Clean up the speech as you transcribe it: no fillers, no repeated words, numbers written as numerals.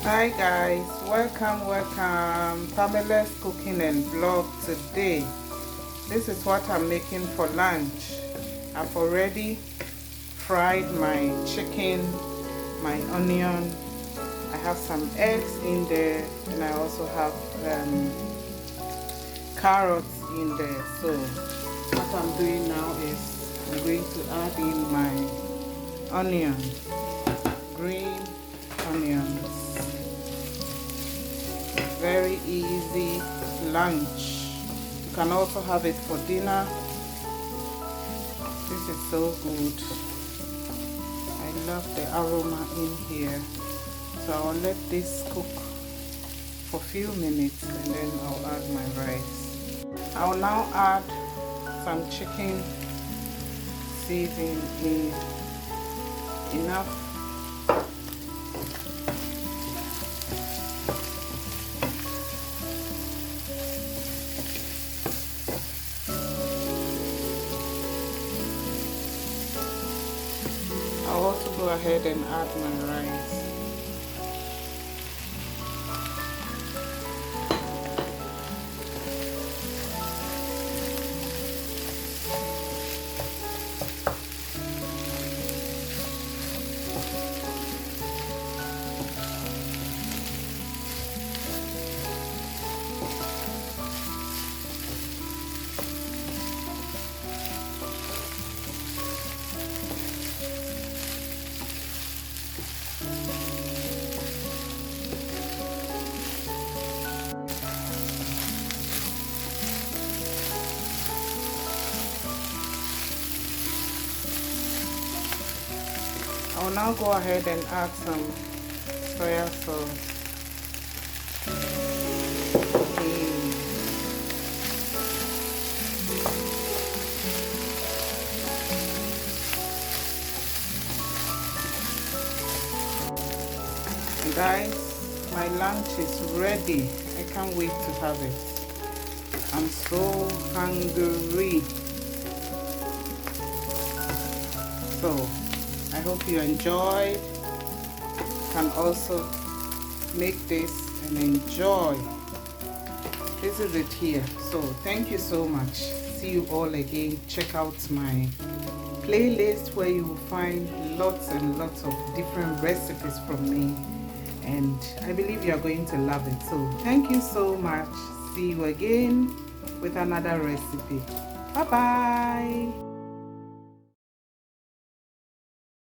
Hi guys, welcome. Pamela's cooking and vlog today. This is what I'm making for lunch. I've already fried my chicken, my onion. I have some eggs in there, and I also have carrots in there. So what I'm doing now is I'm going to add in my onions, green onions. Very easy lunch. You can also have it for dinner. This is so good. I love the aroma in here. So I'll let this cook for a few minutes and then I'll add my rice. I'll now add some chicken seasoning in enough. I'll also go ahead and add my rice. I'll now go ahead and add some soya sauce. Guys, my lunch is ready. I can't wait to have it. I'm so hungry. So I hope you enjoyed. You can also make this and enjoy. This is it here. So thank you so much. See you all again. Check out my playlist where you will find lots and lots of different recipes from me, and I believe you are going to love it. So thank you so much. See you again with another recipe. Bye bye.